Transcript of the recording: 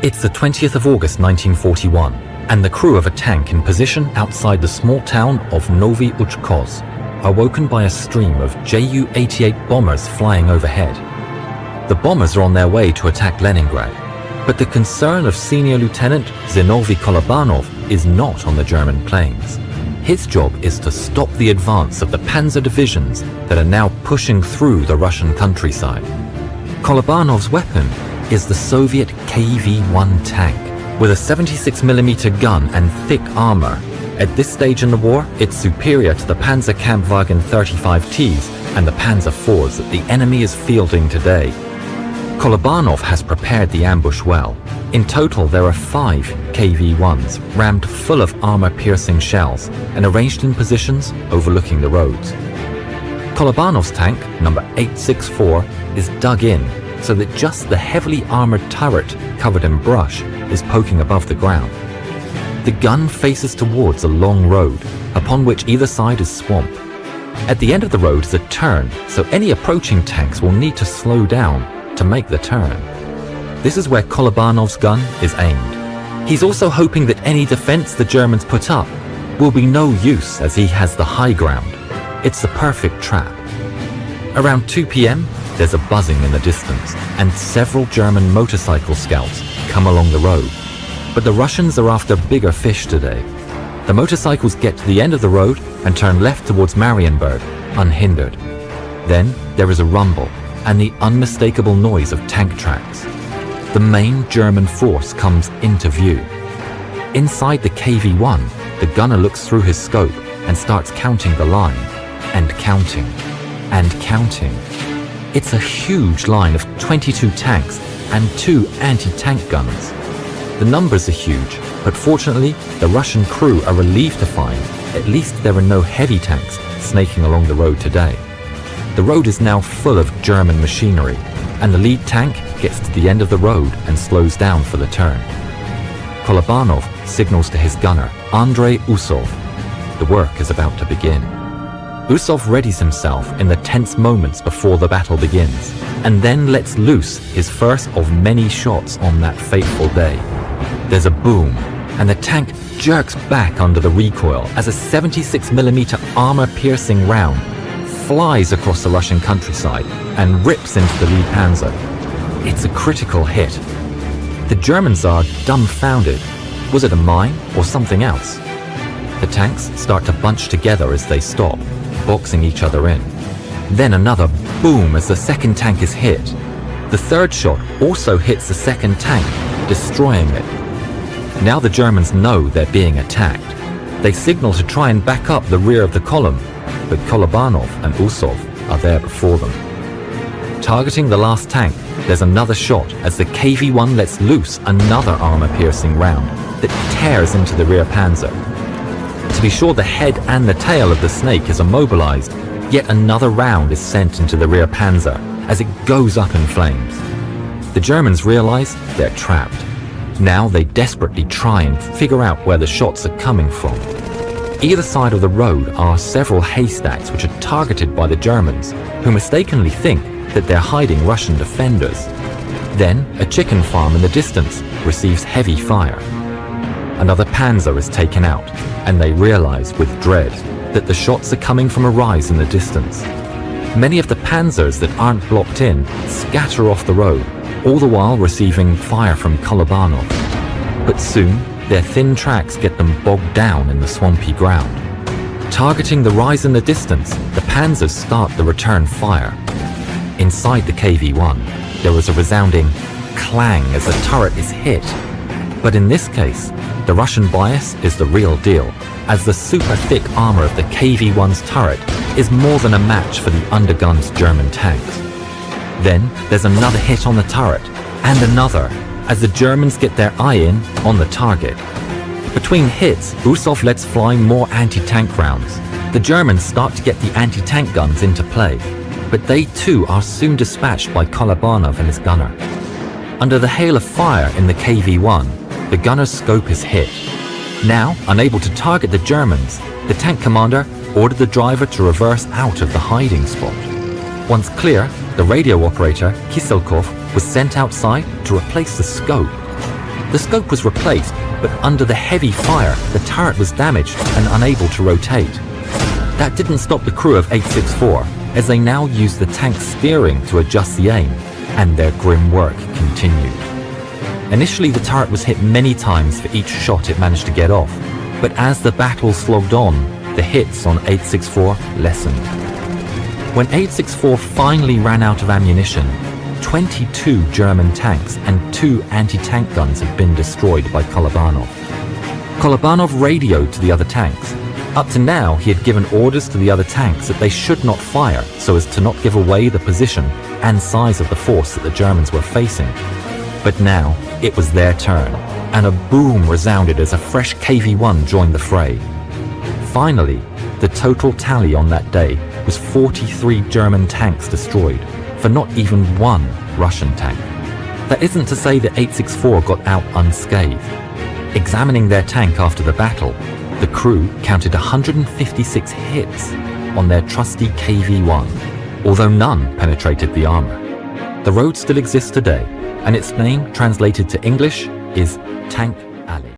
It's the 20th of August 1941, and the crew of a tank in position outside the small town of Novi Uchkoz are woken by a stream of Ju-88 bombers flying overhead. The bombers are on their way to attack Leningrad, but the concern of Senior Lieutenant Zinovy Kolobanov is not on the German planes. His job is to stop the advance of the panzer divisions that are now pushing through the Russian countryside. Kolobanov's weapon is the Soviet KV-1 tank, with a 76mm gun and thick armor. At this stage in the war, it's superior to the Panzer Kampfwagen 35Ts and the Panzer IVs that the enemy is fielding today. Kolobanov has prepared the ambush well. In total, there are 5 KV-1s rammed full of armor-piercing shells and arranged in positions overlooking the roads. Kolobanov's tank, number 864, is dug in so that just the heavily armored turret covered in brush is poking above the ground. The gun faces towards a long road, upon which either side is swamp. At the end of the road is a turn, so any approaching tanks will need to slow down to make the turn. This is where Kolobanov's gun is aimed. He's also hoping that any defense the Germans put up will be no use, as he has the high ground. It's the perfect trap. Around 2 p.m, there's a buzzing in the distance, and several German motorcycle scouts come along the road. But the Russians are after bigger fish today. The motorcycles get to the end of the road and turn left towards Marienburg, unhindered. Then there is a rumble and the unmistakable noise of tank tracks. The main German force comes into view. Inside the KV-1, the gunner looks through his scope and starts counting the line, and counting, and counting. It's a huge line of 22 tanks and 2 anti-tank guns. The numbers are huge, but fortunately, the Russian crew are relieved to find at least there are no heavy tanks snaking along the road today. The road is now full of German machinery, and the lead tank gets to the end of the road and slows down for the turn. Kolobanov signals to his gunner, Andrei Usov. The work is about to begin. Usov readies himself in the tense moments before the battle begins, and then lets loose his first of many shots on that fateful day. There's a boom, and the tank jerks back under the recoil as a 76mm armor-piercing round flies across the Russian countryside and rips into the lead panzer. It's a critical hit. The Germans are dumbfounded. Was it a mine or something else? The tanks start to bunch together as they stop, boxing each other in. Then another boom as the second tank is hit. The third shot also hits the second tank, destroying it. Now the Germans know they're being attacked. They signal to try and back up the rear of the column, but Kolobanov and Usov are there before them. Targeting the last tank, there's another shot as the KV-1 lets loose another armor-piercing round that tears into the rear panzer. To be sure the head and the tail of the snake is immobilized, yet another round is sent into the rear panzer as it goes up in flames. The Germans realize they're trapped. Now they desperately try and figure out where the shots are coming from. Either side of the road are several haystacks which are targeted by the Germans, who mistakenly think that they're hiding Russian defenders. Then a chicken farm in the distance receives heavy fire. Another panzer is taken out, and they realize with dread that the shots are coming from a rise in the distance. Many of the panzers that aren't blocked in scatter off the road, all the while receiving fire from Kolobanov. But soon, their thin tracks get them bogged down in the swampy ground. Targeting the rise in the distance, the panzers start the return fire. Inside the KV-1, there is a resounding clang as the turret is hit. But in this case, the Russian bias is the real deal, as the super thick armor of the KV-1's turret is more than a match for the undergunned German tanks. Then there's another hit on the turret, and another, as the Germans get their eye in on the target. Between hits, Usov lets fly more anti-tank rounds. The Germans start to get the anti-tank guns into play, but they too are soon dispatched by Kolobanov and his gunner. Under the hail of fire in the KV-1, the gunner's scope is hit. Now, unable to target the Germans, the tank commander ordered the driver to reverse out of the hiding spot. Once clear, the radio operator, Kiselkov, was sent outside to replace the scope. The scope was replaced, but under the heavy fire, the turret was damaged and unable to rotate. That didn't stop the crew of 864, as they now used the tank's steering to adjust the aim, and their grim work continued. Initially, the turret was hit many times for each shot it managed to get off, but as the battle slogged on, the hits on 864 lessened. When 864 finally ran out of ammunition, 22 German tanks and 2 anti-tank guns had been destroyed by Kolobanov. Kolobanov radioed to the other tanks. Up to now, he had given orders to the other tanks that they should not fire so as to not give away the position and size of the force that the Germans were facing. But now, it was their turn, and a boom resounded as a fresh KV-1 joined the fray. Finally, the total tally on that day was 43 German tanks destroyed, for not even one Russian tank. That isn't to say that 864 got out unscathed. Examining their tank after the battle, the crew counted 156 hits on their trusty KV-1, although none penetrated the armor. The road still exists today, and its name translated to English is Tank Alley.